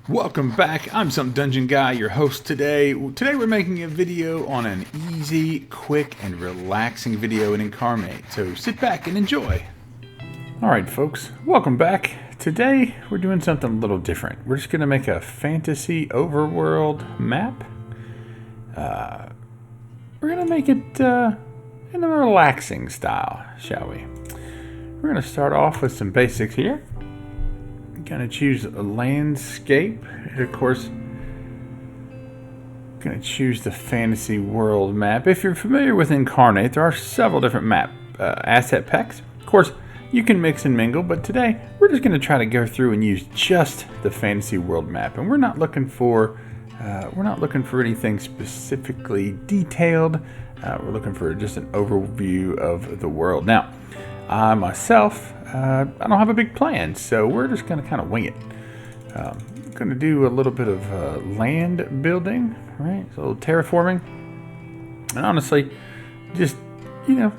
Welcome back. I'm Some Dungeon Guy, your host today. Today we're making a video on an easy, quick, and relaxing video in Inkarnate. So sit back and enjoy. Alright folks, welcome back. Today we're doing something a little different. We're just going to make a fantasy overworld map. We're going to make it in a relaxing style, shall we? We're going to start off with some basics here. Going to choose a landscape, and of course going to choose the fantasy world map. If you're familiar with Inkarnate, there are several different map asset packs. Of course you can mix and mingle, but today we're just going to try to go through and use just the fantasy world map, and we're not looking for anything specifically detailed. We're looking for just an overview of the world. Now I myself, I don't have a big plan, so we're just going to kind of wing it. I'm going to do a little bit of land building, right? So a little terraforming. And honestly, just,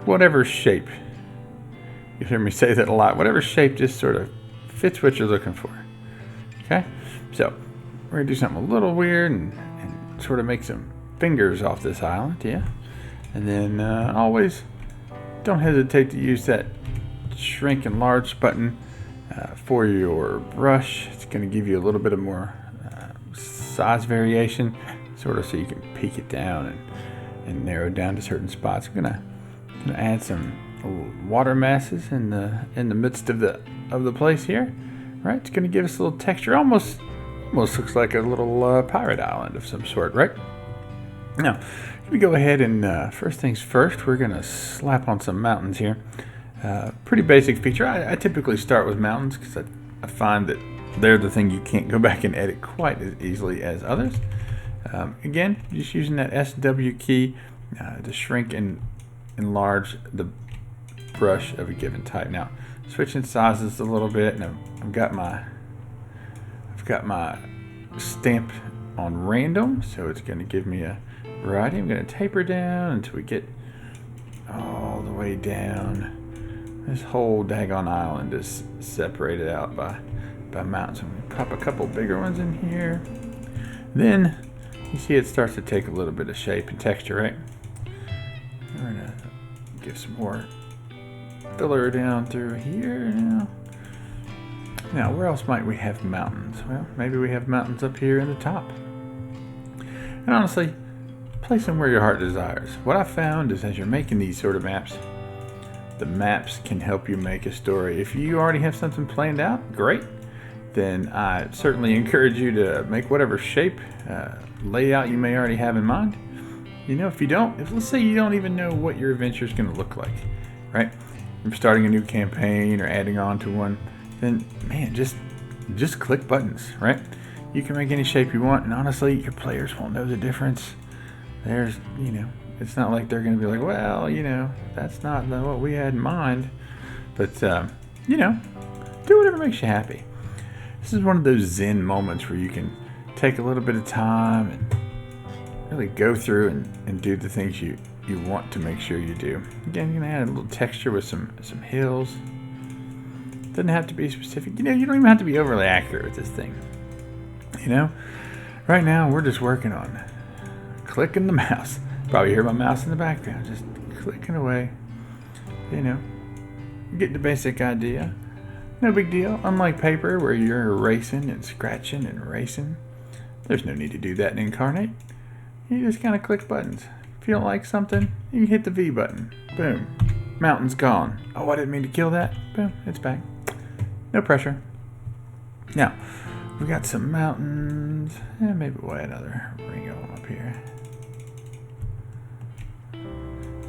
whatever shape. You hear me say that a lot. Whatever shape just sort of fits what you're looking for. Okay? So we're going to do something a little weird and sort of make some fingers off this island, yeah? And then always don't hesitate to use that shrink and large button for your brush. It's going to give you a little bit of more size variation, sort of so you can peek it down and narrow down to certain spots. I'm going to add some water masses in the midst of the place here. Right, it's going to give us a little texture. Almost looks like a little pirate island of some sort, right? Now, we go ahead and first things first, we're going to slap on some mountains here. Pretty basic feature. I typically start with mountains because I find that they're the thing you can't go back and edit quite as easily as others. Again, just using that SW key to shrink and enlarge the brush of a given type. Now, switching sizes a little bit, and I've got my stamp on random, so it's going to give me a variety. I'm going to taper down until we get all the way down. This whole daggone island is separated out by mountains. I'm going to pop a couple bigger ones in here. Then you see it starts to take a little bit of shape and texture, right? We're going to give some more filler down through here now. Now, where else might we have mountains? Well, maybe we have mountains up here in the top. And honestly, place them where your heart desires. What I found is as you're making these sort of maps, the maps can help you make a story. If you already have something planned out, great. Then I certainly encourage you to make whatever shape, layout you may already have in mind. If you don't, let's say you don't even know what your adventure is going to look like, right? If you're starting a new campaign or adding on to one, then man, just click buttons, right? You can make any shape you want, and honestly, your players won't know the difference. There's, it's not like they're going to be like, well, that's not what we had in mind. But, do whatever makes you happy. This is one of those Zen moments where you can take a little bit of time and really go through and do the things you want to make sure you do. Again, you're going to add a little texture with some hills. Doesn't have to be specific. You don't even have to be overly accurate with this thing. Right now we're just working on clicking the mouse. Probably hear my mouse in the background, just clicking away. Get the basic idea. No big deal. Unlike paper, where you're erasing and scratching and erasing, there's no need to do that in Inkarnate. You just kind of click buttons. If you don't like something, you can hit the V button. Boom. Mountain's gone. Oh, I didn't mean to kill that. Boom. It's back. No pressure. Now, we've got some mountains. Maybe we'll add another ring of them up here.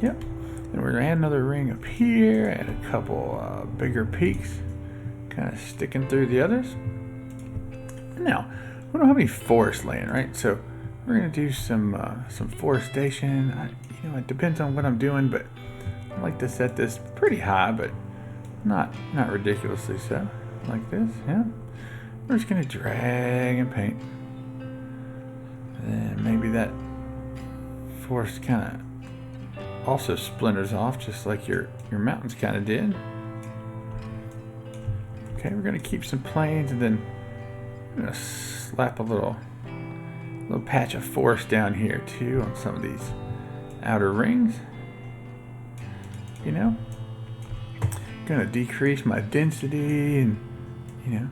Yep. And we're going to add another ring up here. Add a couple bigger peaks. Kind of sticking through the others. Now, we don't have any forest land, right? So we're going to do some forestation. It depends on what I'm doing, but I like to set this pretty high, but not ridiculously so. Like this, yeah. We're just going to drag and paint. And then maybe that forest kind of also splinters off, just like your mountains kind of did. Okay, we're going to keep some plains, and then I'm going to slap a little patch of forest down here too on some of these outer rings. You know, gonna decrease my density and, you know,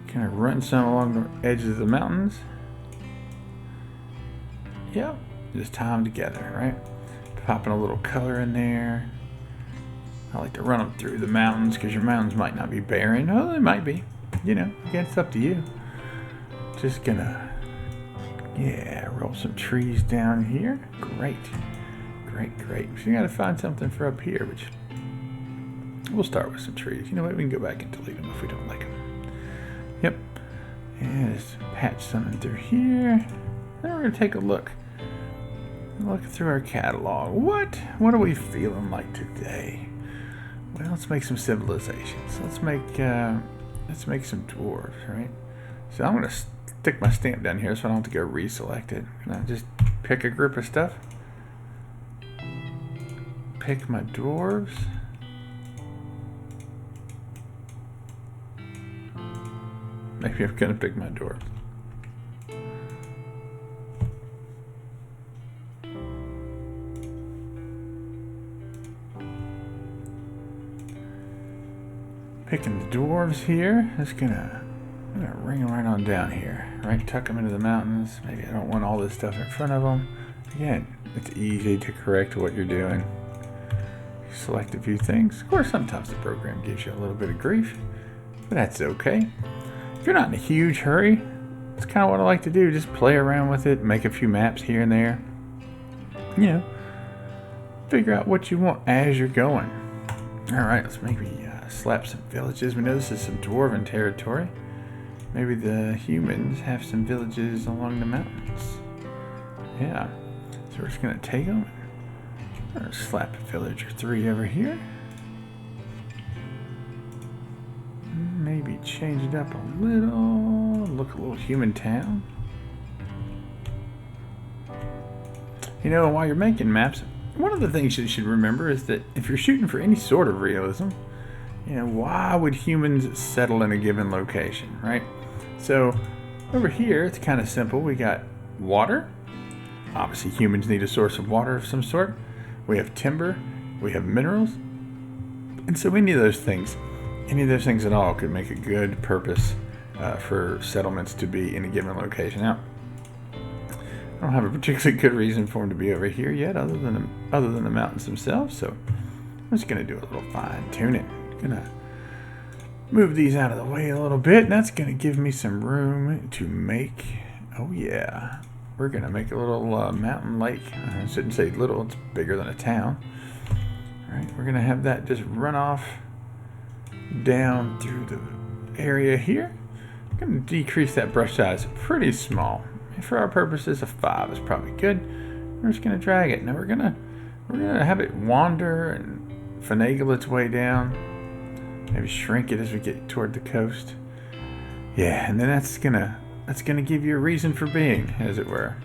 kind of run some along the edges of the mountains. Yep, just tie them together, right? Popping a little color in there. I like to run them through the mountains because your mountains might not be barren. Oh, they might be. You know, again, it's up to you. Just gonna, yeah, roll some trees down here. Great. So you gotta find something for up here, which we'll start with some trees. You know what? We can go back and delete them if we don't like them. Yep. And just patch something through here. Then we're gonna take a look. Look through our catalog. What are we feeling like today? Well, let's make some civilizations. Let's make some dwarves, right? So I'm gonna stick my stamp down here so I don't have to go reselect it. Can I just pick a group of stuff? Pick my dwarves. Maybe I'm gonna pick my dwarves. Picking the dwarves here. I'm gonna ring them right on down here, right? Tuck them into the mountains. Maybe I don't want all this stuff in front of them. Again, it's easy to correct what you're doing. Select a few things. Of course, sometimes the program gives you a little bit of grief, but that's okay. If you're not in a huge hurry, it's kind of what I like to do. Just play around with it, make a few maps here and there. You know, figure out what you want as you're going. All right, let's maybe slap some villages. We know this is some dwarven territory. Maybe the humans have some villages along the mountains. Yeah, so we're just gonna take them. We're gonna slap a village or 3 over here. Maybe change it up a little. Look a little human town. You know, while you're making maps, one of the things you should remember is that if you're shooting for any sort of realism, you know, why would humans settle in a given location, right? So over here, it's kind of simple. We got water. Obviously, humans need a source of water of some sort. We have timber. We have minerals. And so any of those things at all could make a good purpose for settlements to be in a given location. Now, I don't have a particularly good reason for them to be over here yet, other than the mountains themselves. So I'm just going to do a little fine tuning. Gonna move these out of the way a little bit, and that's going to give me some room to make. Oh yeah, we're going to make a little mountain lake. I shouldn't say little; it's bigger than a town. All right, we're going to have that just run off down through the area here. I'm going to decrease that brush size pretty small. For our purposes, a 5 is probably good. We're just going to drag it. Now we're gonna have it wander and finagle its way down. Maybe shrink it as we get toward the coast. Yeah, and then that's gonna give you a reason for being, as it were.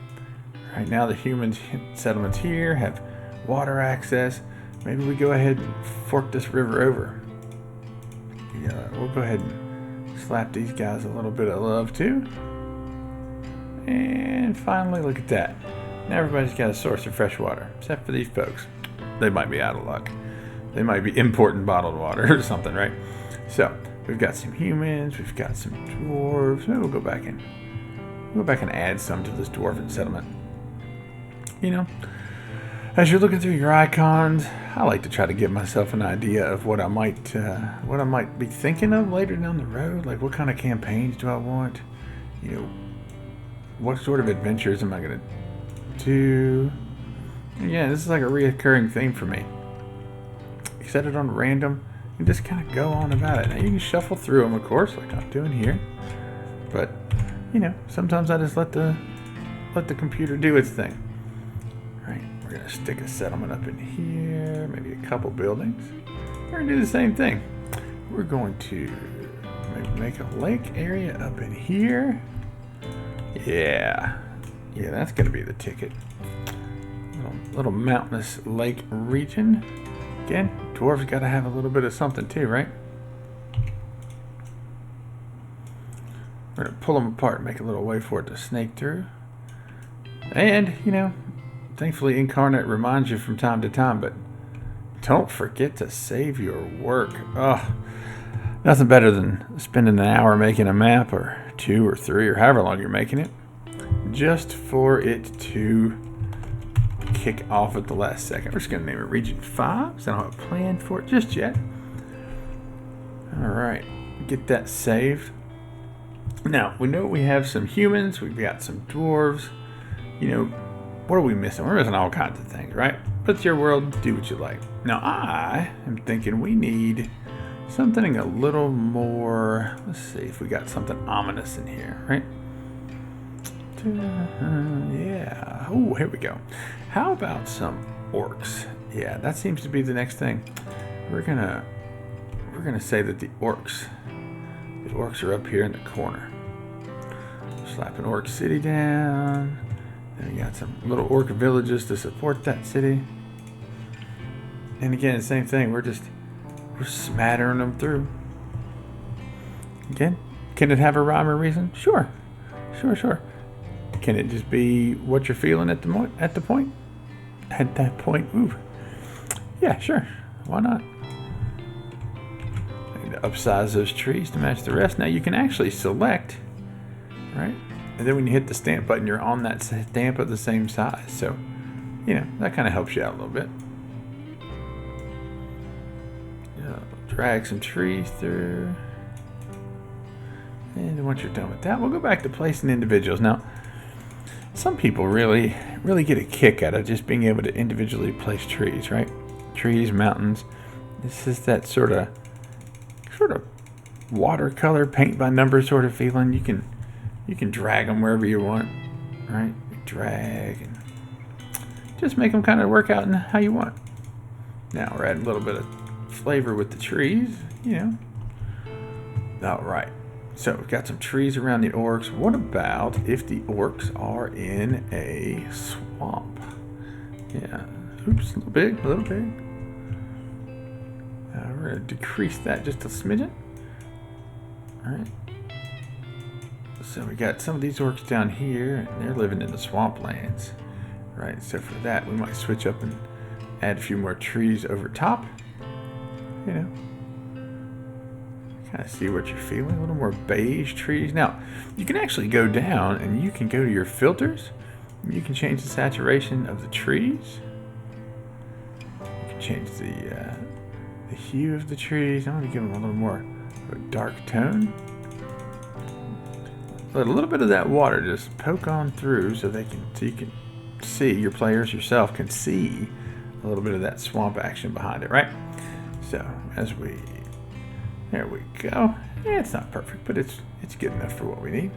Right now, the human settlements here have water access. Maybe we go ahead and fork this river over. Yeah, we'll go ahead and slap these guys a little bit of love too. And finally, look at that. Now everybody's got a source of fresh water, except for these folks. They might be out of luck. They might be importing bottled water or something, right? So we've got some humans, we've got some dwarves. Maybe we'll go back and add some to this dwarven settlement. You know, as you're looking through your icons, I like to try to give myself an idea of what I might be thinking of later down the road. Like, what kind of campaigns do I want? You know, what sort of adventures am I gonna do? Yeah, this is like a reoccurring theme for me. You set it on random and just kind of go on about it. Now you can shuffle through them, of course, like I'm doing here. But you know, sometimes I just let the computer do its thing. All right, we're gonna stick a settlement up in here, maybe a couple buildings. We're gonna do the same thing. We're going to maybe make a lake area up in here. Yeah, that's gonna be the ticket. Little mountainous lake region. Again, dwarves got to have a little bit of something too, right? We're going to pull them apart and make a little way for it to snake through. And, you know, thankfully Inkarnate reminds you from time to time, but don't forget to save your work. Ugh. Nothing better than spending an hour making a map, or 2 or 3, or however long you're making it, just for it to kick off at the last second. We're just going to name it Region 5, because I don't have a plan for it just yet. Alright, get that saved. Now, we know we have some humans, we've got some dwarves. You know, what are we missing? We're missing all kinds of things, right? But it's your world, do what you like. Now, I am thinking we need something a little more, let's see if we got something ominous in here, right? Yeah. Oh, here we go. How about some orcs? Yeah, that seems to be the next thing. We're gonna say that the orcs are up here in the corner. Slap an orc city down. Then we got some little orc villages to support that city. And again, same thing. We're smattering them through. Again, can it have a rhyme or reason? Sure. Can it just be what you're feeling at that point? Ooh. Yeah, sure. Why not? I need to upsize those trees to match the rest. Now you can actually select, right? And then when you hit the stamp button, you're on that stamp of the same size. So, you know, that kind of helps you out a little bit. Drag some trees through. And once you're done with that, we'll go back to placing individuals. Now, some people really get a kick out of just being able to individually place trees, right? Trees, mountains. This is that sort of watercolor, paint by number sort of feeling. You can drag them wherever you want, right? Drag and just make them kind of work out in how you want. Now we're adding a little bit of flavor with the trees, you know. All right. So we've got some trees around the orcs. What about if the orcs are in a swamp? Yeah. Oops, a little big. We're going to decrease that just a smidgen. All right. So we got some of these orcs down here, and they're living in the swamplands, right? So for that, we might switch up and add a few more trees over top. You know. Kind of see what you're feeling. A little more beige trees. Now, you can actually go down and you can go to your filters. You can change the saturation of the trees. You can change the hue of the trees. I'm going to give them a little more of a dark tone. Let a little bit of that water just poke on through so you can see, your players yourself can see a little bit of that swamp action behind it, right? So there we go. Yeah, it's not perfect, but it's good enough for what we need.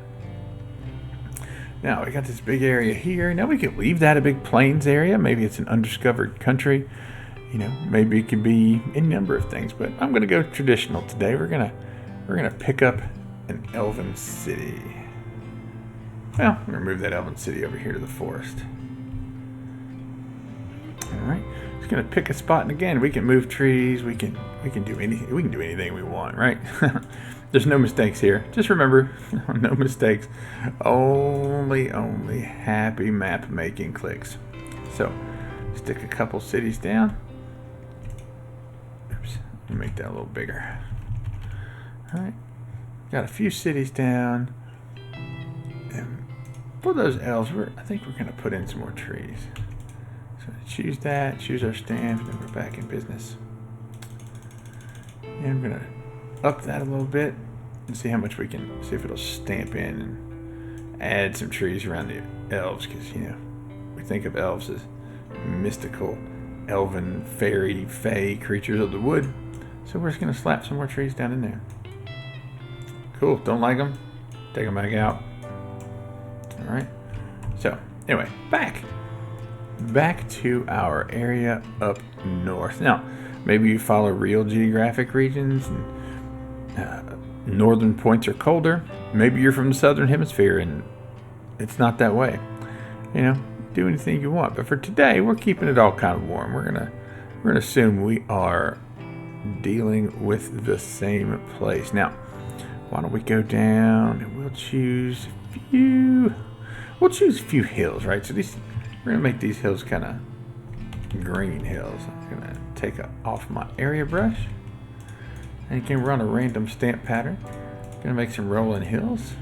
Now we got this big area here. Now we could leave that a big plains area. Maybe it's an undiscovered country. You know, maybe it could be any number of things. But I'm gonna go traditional today. We're gonna pick up an elven city. Well, we're gonna move that elven city over here to the forest. All right. Just gonna pick a spot, and again, we can move trees. We can do anything. We can do anything we want, right? There's no mistakes here. Just remember, no mistakes. Only happy map making clicks. So, stick a couple cities down. Oops. Let me make that a little bigger. All right. Got a few cities down. And for those elves, I think we're gonna put in some more trees. So choose that, choose our stamp, and then we're back in business. And I'm gonna up that a little bit and see how much we can, see if it'll stamp in and add some trees around the elves, because, you know, we think of elves as mystical, elven, fairy, fae creatures of the wood. So we're just gonna slap some more trees down in there. Cool, don't like them? Take them back out. All right. So anyway, back to our area up north. Now, maybe you follow real geographic regions, and northern points are colder. Maybe you're from the southern hemisphere and it's not that way. You know, do anything you want. But for today, we're keeping it all kind of warm. We're gonna assume we are dealing with the same place. Now, why don't we go down and we'll choose a few hills, right? So we're gonna make these hills kind of green hills. I'm gonna take off my area brush and you can run a random stamp pattern. Gonna make some rolling hills.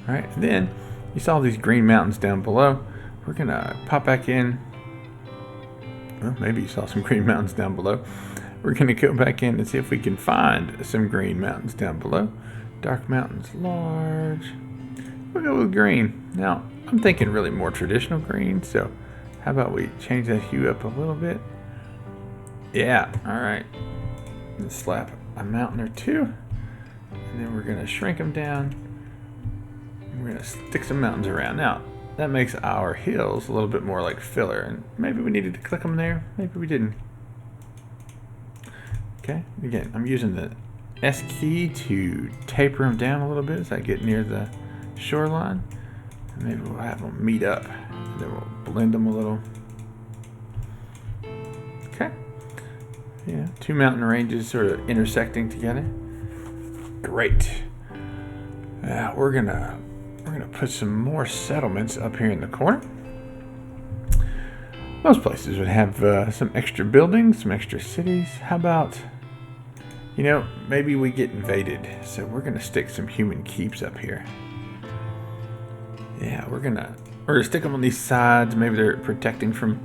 All right, and then you saw these green mountains down below. We're gonna pop back in. Well, maybe you saw some green mountains down below. We're gonna go back in and see if we can find some green mountains down below. Dark mountains, large. We'll go with green. Now, I'm thinking really more traditional green, so how about we change that hue up a little bit? Yeah, all right. Let's slap a mountain or two, and then we're gonna shrink them down. We're gonna stick some mountains around. Now, that makes our hills a little bit more like filler, and maybe we needed to click them there, maybe we didn't. Okay, again, I'm using the S key to taper them down a little bit as I get near the shoreline. And maybe we'll have them meet up, and then we'll blend them a little. Okay, yeah, two mountain ranges sort of intersecting together. Great. We're gonna put some more settlements up here in the corner. Most places would have some extra buildings, some extra cities. How about, maybe we get invaded, so we're gonna stick some human keeps up here. Yeah, we're gonna stick them on these sides. Maybe they're protecting from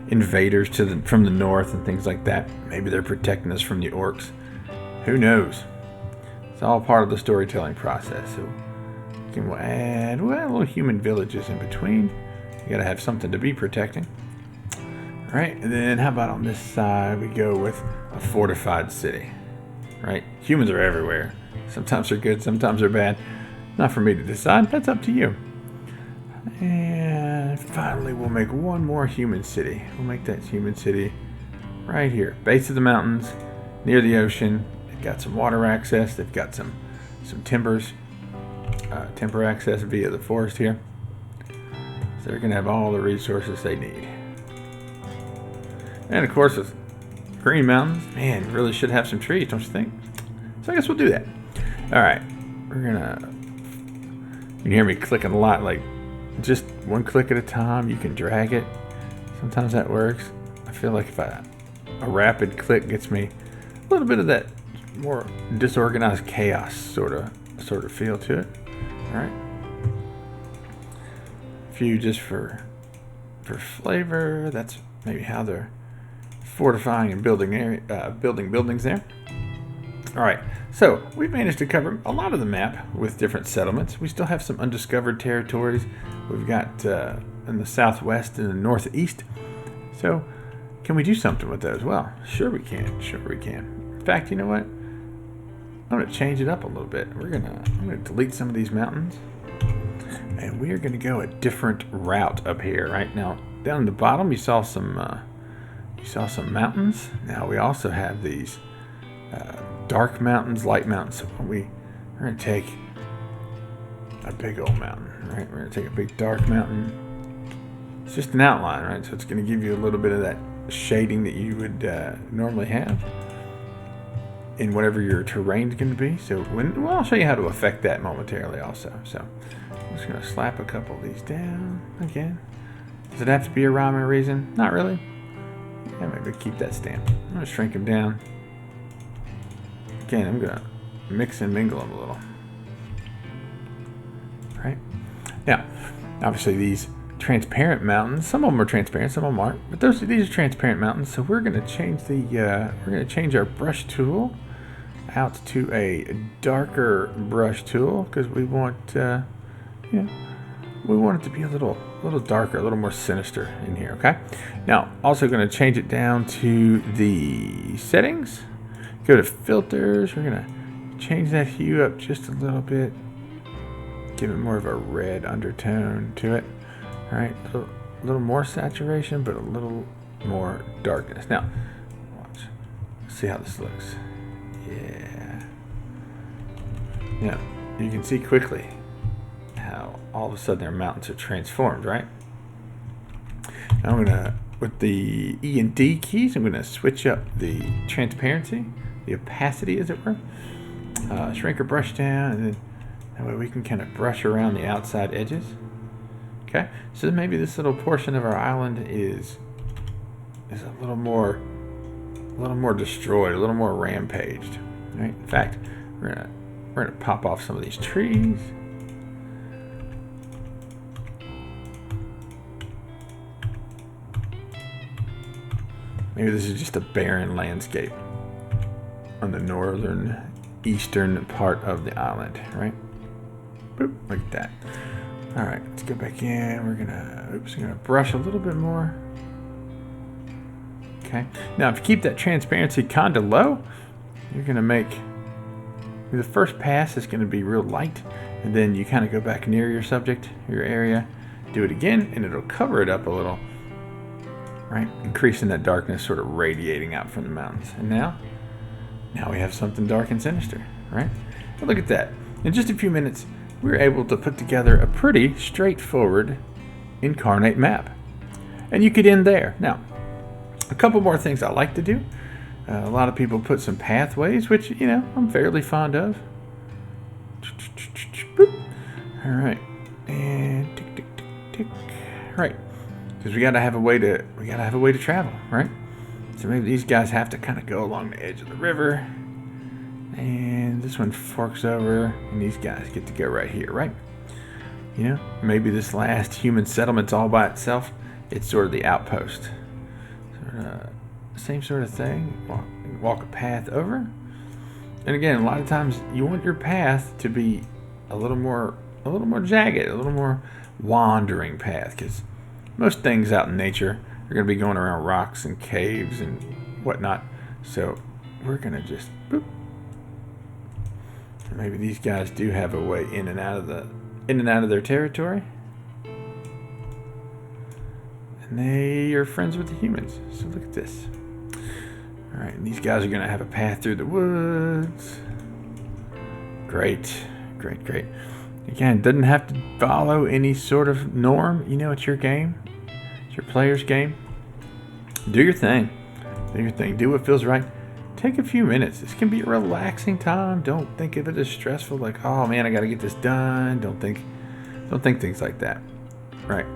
invaders from the north and things like that. Maybe they're protecting us from the orcs. Who knows? It's all part of the storytelling process. So we'll add little human villages in between. You gotta have something to be protecting. All right, and then how about on this side we go with a fortified city, right? Humans are everywhere. Sometimes they're good, sometimes they're bad. Not for me to decide, that's up to you. And finally we'll make one more human city. We'll make that human city right here, base of the mountains, near the ocean. They've got some water access, they've got some timbers, timber access via the forest here. So they're gonna have all the resources they need. And of course, with green mountains, man, really should have some trees, don't you think? So I guess we'll do that. All right, you can hear me clicking a lot, like just one click at a time. You can drag it. Sometimes that works. I feel like if a rapid click gets me a little bit of that more disorganized chaos sort of feel to it. All right, a few just for flavor. That's maybe how they're fortifying and building buildings there. All right, so we've managed to cover a lot of the map with different settlements. We still have some undiscovered territories. We've got in the southwest and the northeast. So can we do something with those? Well, sure we can. Sure we can. In fact, you know what? I'm going to change it up a little bit. I'm going to delete some of these mountains, and we are going to go a different route up here. Right now, down at the bottom, you saw some mountains. Now we also have these dark mountains, light mountains. So we're going to take a big old mountain, right? We're going to take a big dark mountain. It's just an outline, right? So it's going to give you a little bit of that shading that you would normally have in whatever your terrain is going to be. So I'll show you how to affect that momentarily also. So I'm just going to slap a couple of these down again. Does it have to be a rhyme or reason? Not really. Yeah, maybe keep that stamp. I'm going to shrink them down. Again, I'm going to mix and mingle them a little. Right? Now, obviously these transparent mountains, some of them are transparent, some of them aren't, but these are transparent mountains. So we're going to change our brush tool out to a darker brush tool because we want we want it to be a little darker, a little more sinister in here. Okay. Now, also going to change it down to the settings. Go to filters. We're going to change that hue up just a little bit. Give it more of a red undertone to it. All right, a little more saturation, but a little more darkness. Now, watch. See how this looks. Yeah. Now, you can see quickly how all of a sudden our mountains are transformed, right? Now I'm gonna, with the E and D keys, I'm gonna switch up the transparency, the opacity, as it were. Shrink or brush down, and then that way we can kind of brush around the outside edges. Okay, so maybe this little portion of our island is a little more destroyed, a little more rampaged. Right? In fact, we're gonna pop off some of these trees. Maybe this is just a barren landscape on the northern, eastern part of the island, right? Boop, look at that. All right, let's go back in. We're gonna brush a little bit more. Okay. Now, if you keep that transparency kind of low, you're gonna make the first pass is gonna be real light, and then you kind of go back near your subject, your area, do it again, and it'll cover it up a little. Right, increasing that darkness, sort of radiating out from the mountains. And now we have something dark and sinister, right? But look at that. In just a few minutes, we were able to put together a pretty straightforward Inkarnate map. And you could end there. Now, a couple more things I like to do. A lot of people put some pathways, which, I'm fairly fond of. All right, and tick, tick, tick, tick. Right. Because we gotta have a way to travel, right? So maybe these guys have to kind of go along the edge of the river, and this one forks over, and these guys get to go right here, right? Maybe this last human settlement's all by itself. It's sort of the outpost. Same sort of thing. Walk a path over, and again, a lot of times you want your path to be a little more jagged, a little more wandering path, because most things out in nature are going to be going around rocks and caves and whatnot. So we're going to just boop. Maybe these guys do have a way in and out of their territory. And they are friends with the humans. So look at this. All right, and these guys are going to have a path through the woods. Great, great, great. Again, it doesn't have to follow any sort of norm. It's your game. It's your player's game. Do your thing. Do your thing. Do what feels right. Take a few minutes. This can be a relaxing time. Don't think of it as stressful, like, oh man, I got to get this done. Don't think things like that. Right.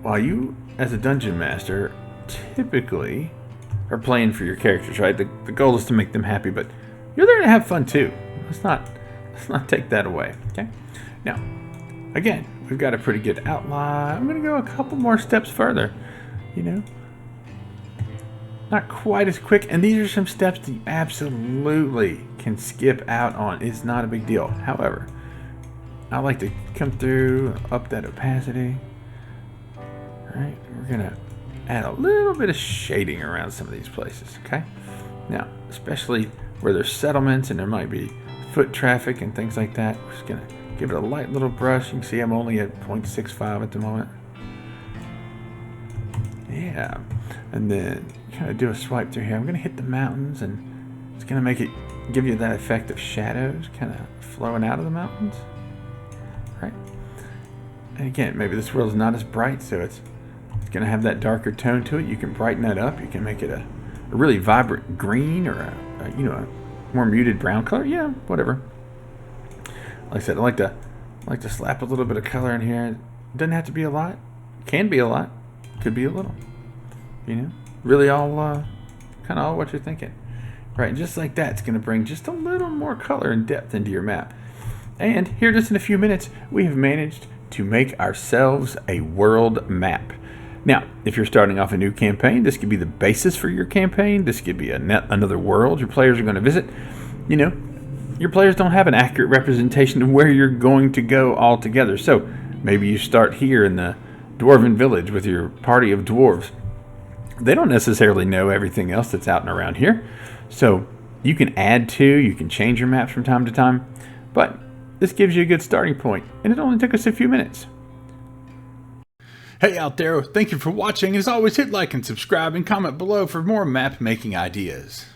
While you, as a dungeon master, typically are playing for your characters, right? The goal is to make them happy, but you're there to have fun too. Let's not take that away. Okay. Now, again, we've got a pretty good outline. I'm going to go a couple more steps further. Not quite as quick, and these are some steps that you absolutely can skip out on. It's not a big deal. However, I like to come through, up that opacity. All right, we're gonna add a little bit of shading around some of these places. Okay, now especially where there's settlements and there might be foot traffic and things like that, we're just gonna give it a light little brush. You can see I'm only at 0.65 at the moment. Yeah, and then kind of do a swipe through here. I'm going to hit the mountains, and it's going to give you that effect of shadows kind of flowing out of the mountains. Right? And again, maybe this world is not as bright, so it's going to have that darker tone to it. You can brighten that up. You can make it a really vibrant green or a more muted brown color. Yeah, whatever. Like I said, I like to slap a little bit of color in here. It doesn't have to be a lot. Can be a lot. Could be a little. Really all kind of all what you're thinking. Right, and just like that, it's going to bring just a little more color and depth into your map. And here just in a few minutes, we have managed to make ourselves a world map. Now, if you're starting off a new campaign, this could be the basis for your campaign. This could be another world your players are going to visit. Your players don't have an accurate representation of where you're going to go altogether. So maybe you start here in the Dwarven village with your party of dwarves. They don't necessarily know everything else that's out and around here. So you can add to, you can change your maps from time to time, but this gives you a good starting point, and it only took us a few minutes. Hey out there, thank you for watching. As always, hit like and subscribe and comment below for more map making ideas.